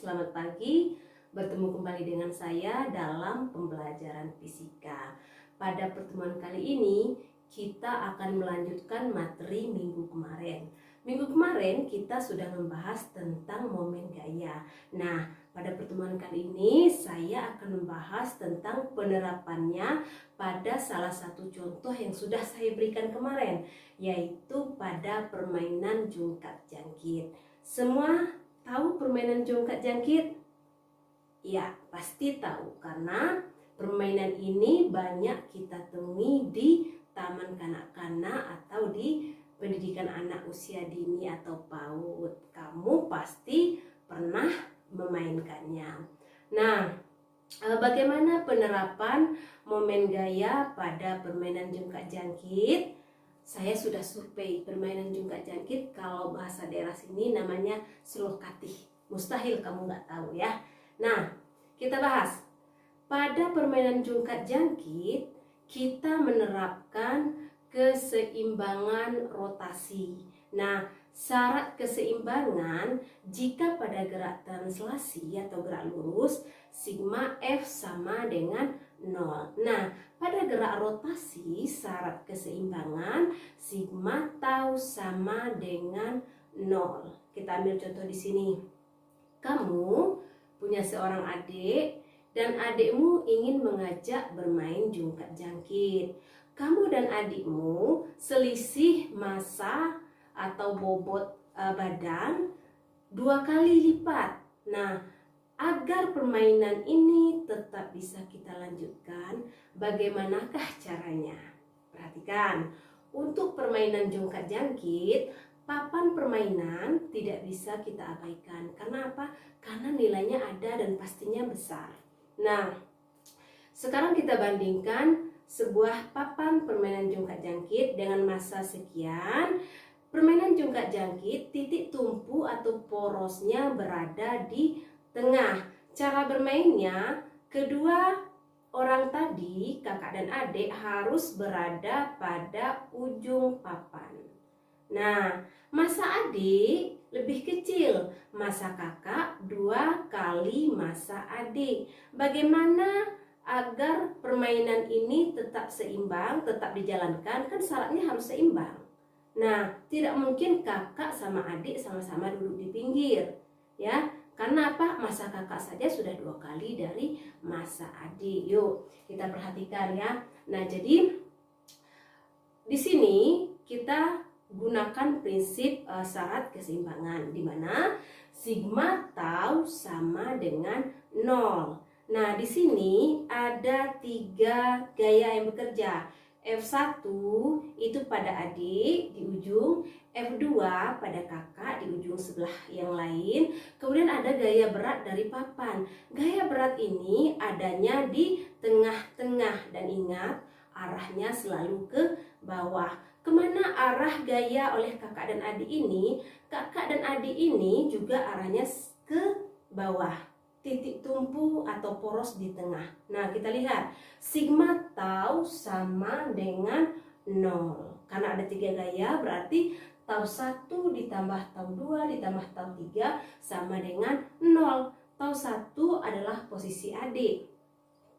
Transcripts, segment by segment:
Selamat pagi, bertemu kembali dengan saya dalam pembelajaran fisika. Pada pertemuan kali ini, kita akan melanjutkan materi minggu kemarin. Minggu kemarin kita sudah membahas tentang momen gaya. Nah, pada pertemuan kali ini saya akan membahas tentang penerapannya pada salah satu contoh yang sudah saya berikan kemarin, yaitu pada permainan jungkat jangkit. Semua tahu permainan jungkat jangkit? Ya, pasti tahu karena permainan ini banyak kita temui di taman kanak-kanak atau di pendidikan anak usia dini atau PAUD. Kamu pasti pernah memainkannya. Nah, bagaimana penerapan momen gaya pada permainan jungkat jangkit? Saya sudah survei permainan jungkat jangkit, kalau bahasa daerah sini namanya selokatih. Mustahil kamu nggak tahu ya. Nah, kita bahas. Pada permainan jungkat jangkit, kita menerapkan keseimbangan rotasi. Nah, syarat keseimbangan jika pada gerak translasi atau gerak lurus, sigma F sama dengan 0. Nah, pada gerak rotasi, syarat keseimbangan sigma tau sama dengan 0. Kita ambil contoh di sini. Kamu punya seorang adik dan adikmu ingin mengajak bermain jungkat jangkit. Kamu dan adikmu selisih massa atau bobot badan 2 kali lipat. Nah, agar permainan ini tetap bisa kita lanjutkan, bagaimanakah caranya? Perhatikan, untuk permainan jungkat jangkit, papan permainan tidak bisa kita abaikan. Karena apa? Karena nilainya ada dan pastinya besar. Nah, sekarang kita bandingkan sebuah papan permainan jungkat jangkit dengan massa sekian. Permainan jungkat jangkit, titik tumpu atau porosnya berada di tengah. Cara bermainnya, kedua orang tadi, kakak dan adik, harus berada pada ujung papan. Nah, massa adik lebih kecil, massa kakak 2 kali massa adik. Bagaimana agar permainan ini tetap seimbang, tetap dijalankan? Kan syaratnya harus seimbang. Nah, tidak mungkin kakak sama adik sama-sama duduk di pinggir, ya. Karena apa? Massa kakak saja sudah 2 kali dari massa adik. Yuk, kita perhatikan ya. Nah, jadi di sini kita gunakan prinsip syarat keseimbangan, di mana sigma tau sama dengan 0. Nah, di sini ada 3 gaya yang bekerja. F1 itu pada adik di ujung, F2 pada kakak di ujung sebelah yang lain. Kemudian ada gaya berat dari papan. Gaya berat ini adanya di tengah-tengah dan ingat arahnya selalu ke bawah. Kemana arah gaya oleh kakak dan adik ini? Kakak dan adik ini juga arahnya ke bawah. Titik tumpu atau poros di tengah. Nah, kita lihat sigma tau sama dengan 0. Karena ada 3 gaya, berarti tau 1 ditambah tau 2 ditambah tau 3 sama dengan 0. Tau 1 adalah posisi adik,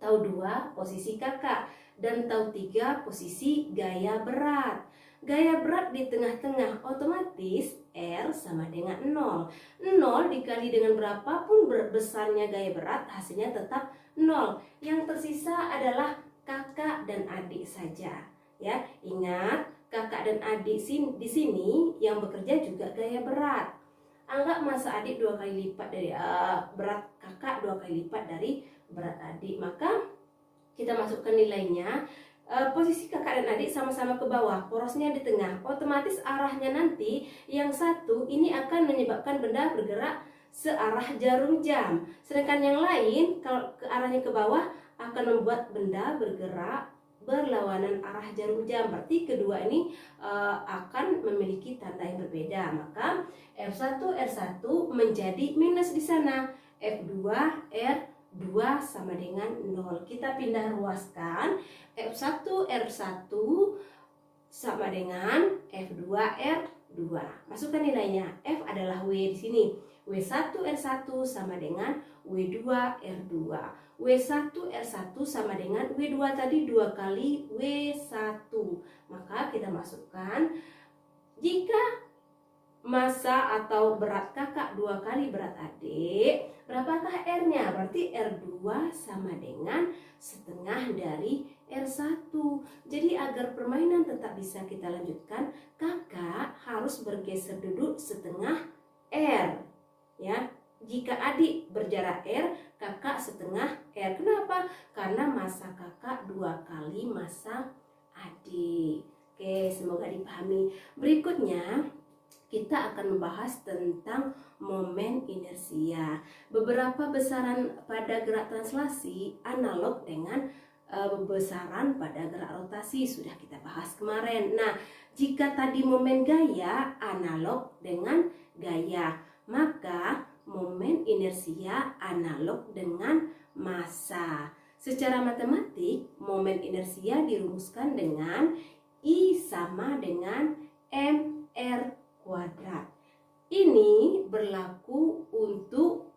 tau 2 posisi kakak, dan tau 3 posisi gaya berat. Gaya berat di tengah-tengah, otomatis R sama dengan 0. 0 dikali dengan berapapun besarnya gaya berat, hasilnya tetap 0. Yang tersisa adalah kakak dan adik saja. Ya, ingat kakak dan adik di sini yang bekerja juga gaya berat. Anggap massa adik 2 kali lipat dari berat kakak, 2 kali lipat dari berat adik. Maka kita masukkan nilainya. Posisi kakak dan adik sama-sama ke bawah, porosnya di tengah. Otomatis arahnya nanti yang satu ini akan menyebabkan benda bergerak searah jarum jam. Sedangkan yang lain kalau ke arahnya ke bawah akan membuat benda bergerak berlawanan arah jarum jam. Berarti kedua ini akan memiliki tanda yang berbeda. Maka F1 R1 menjadi minus di sana. F2 R2 sama dengan 0. Kita pindah ruaskan. F1 R1 sama dengan F2 R2. Masukkan nilainya. F adalah W di sini. W1R1 sama dengan W2R2. W1R1 sama dengan W2 tadi 2 kali W1. Maka kita masukkan, jika massa atau berat kakak 2 kali berat adik, berapakah R-nya? Berarti R2 sama dengan setengah dari R1. Jadi agar permainan tetap bisa kita lanjutkan, kakak harus bergeser duduk setengah R. Ya, jika adik berjarak R, kakak setengah R. Kenapa? Karena massa kakak 2 kali massa adik. Oke, semoga dipahami. Berikutnya kita akan membahas tentang momen inersia. Beberapa besaran pada gerak translasi analog dengan besaran pada gerak rotasi sudah kita bahas kemarin. Nah, jika tadi momen gaya analog dengan gaya, maka momen inersia analog dengan massa. Secara matematik, momen inersia dirumuskan dengan I sama dengan mr kuadrat. Ini berlaku untuk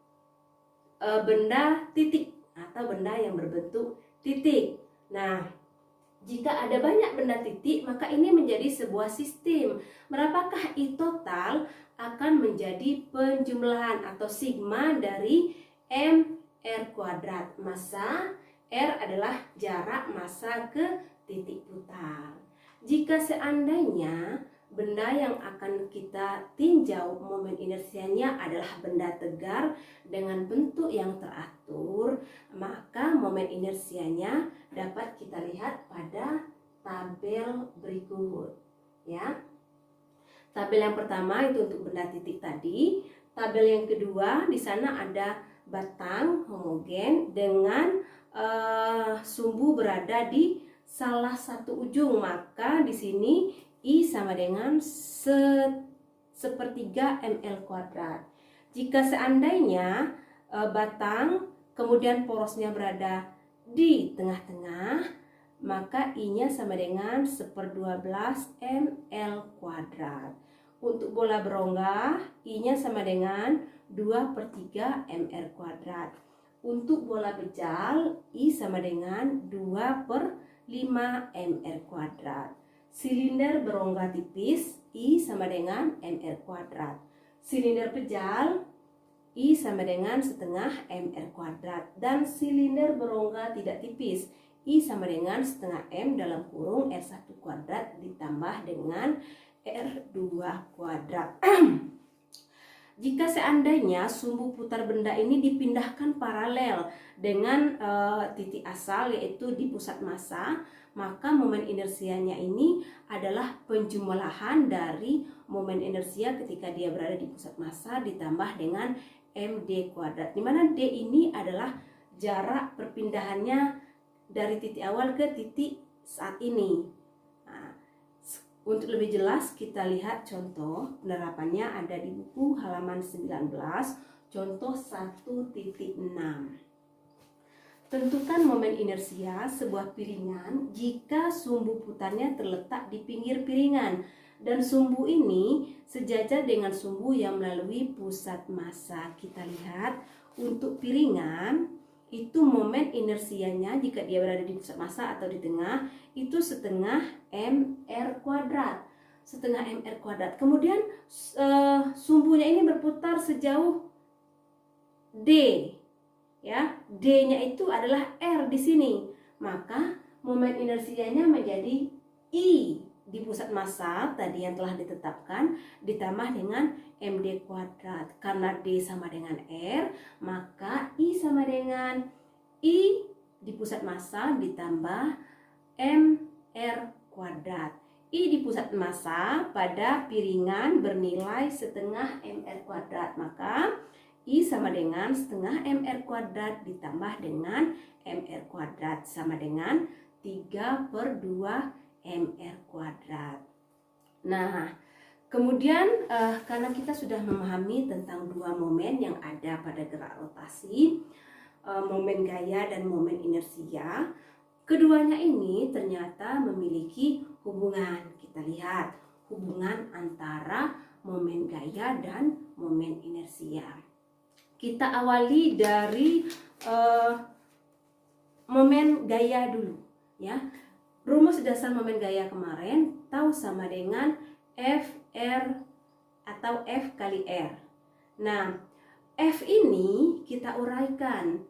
benda titik atau benda yang berbentuk titik. Nah, jika ada banyak benda titik, maka ini menjadi sebuah sistem. Berapakah I total akan menjadi penjumlahan atau sigma dari mr kuadrat. Massa R adalah jarak massa ke titik putar. Jika seandainya benda yang akan kita tinjau momen inersianya adalah benda tegar dengan bentuk yang teratur, maka momen inersianya dapat kita lihat pada tabel berikut. Ya, tabel yang pertama itu untuk benda titik tadi. Tabel yang kedua, di sana ada batang homogen dengan sumbu berada di salah satu ujung, maka di sini I sama dengan sepertiga ml kuadrat. Jika seandainya batang kemudian porosnya berada di tengah-tengah, maka I-nya sama dengan 1/12 ml kuadrat. Untuk bola berongga, I-nya sama dengan 2/3 mr kuadrat. Untuk bola bejal, I sama dengan 2/5 mr kuadrat. Silinder berongga tipis, I sama dengan mr kuadrat. Silinder pejal, I sama dengan setengah mr kuadrat. Dan silinder berongga tidak tipis, I sama dengan setengah M dalam kurung R1 kuadrat ditambah dengan R2 kuadrat. Jika seandainya sumbu putar benda ini dipindahkan paralel dengan titik asal, yaitu di pusat massa, maka momen inersianya ini adalah penjumlahan dari momen inersia ketika dia berada di pusat massa ditambah dengan md kuadrat, di mana d ini adalah jarak perpindahannya dari titik awal ke titik saat ini. Nah, untuk lebih jelas kita lihat contoh penerapannya ada di buku halaman 19, contoh 1.6. Tentukan momen inersia sebuah piringan jika sumbu putarnya terletak di pinggir piringan dan sumbu ini sejajar dengan sumbu yang melalui pusat massa. Kita lihat untuk piringan itu momen inersianya jika dia berada di pusat massa atau di tengah itu setengah mr kuadrat. Setengah mr kuadrat. Kemudian sumbunya ini berputar sejauh d. Ya, D-nya itu adalah R di sini. Maka momen inersianya menjadi I di pusat massa tadi yang telah ditetapkan ditambah dengan md kuadrat. Karena D sama dengan R, maka I sama dengan I di pusat massa ditambah mr kuadrat. I di pusat massa pada piringan bernilai setengah mr kuadrat, maka I sama dengan setengah mr kuadrat ditambah dengan mr kuadrat sama dengan 3/2 mr kuadrat. Nah, kemudian karena kita sudah memahami tentang dua momen yang ada pada gerak rotasi, momen gaya dan momen inersia, keduanya ini ternyata memiliki hubungan. Kita lihat hubungan antara momen gaya dan momen inersia. Kita awali dari momen gaya dulu ya. Rumus dasar momen gaya kemarin tau sama dengan F R atau F kali R. Nah, F ini kita uraikan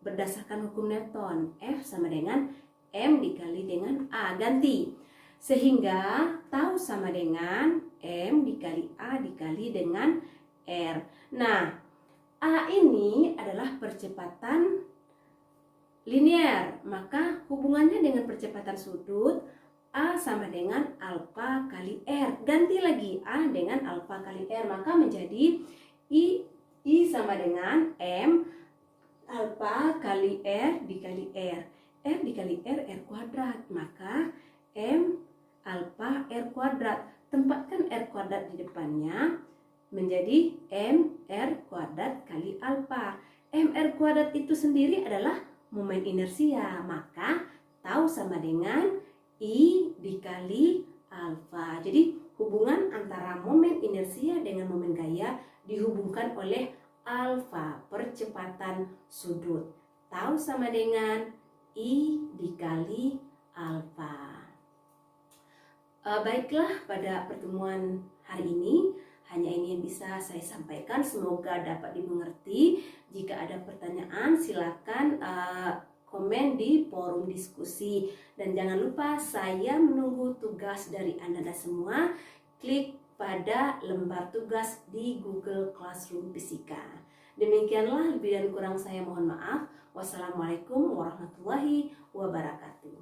berdasarkan hukum Newton. F sama dengan M dikali dengan A, ganti. Sehingga tau sama dengan M dikali A dikali dengan R. Nah, A ini adalah percepatan linear, maka hubungannya dengan percepatan sudut A sama dengan alfa kali R. Ganti lagi A dengan alfa kali R, maka menjadi I sama dengan M alfa kali R dikali R. R dikali R, R kuadrat, maka M alfa R kuadrat. Tempatkan R kuadrat di depannya, menjadi M R kuadrat kali alfa. M R kuadrat itu sendiri adalah momen inersia, maka tau sama dengan I dikali alfa. Jadi hubungan antara momen inersia dengan momen gaya dihubungkan oleh alfa, percepatan sudut. Tau sama dengan I dikali alfa. Baiklah, pada pertemuan hari ini hanya ini yang bisa saya sampaikan. Semoga dapat dimengerti. Jika ada pertanyaan silakan komen di forum diskusi. Dan jangan lupa saya menunggu tugas dari Anda semua. Klik pada lembar tugas di Google Classroom Fisika. Demikianlah, lebih dan kurang saya mohon maaf. Wassalamualaikum warahmatullahi wabarakatuh.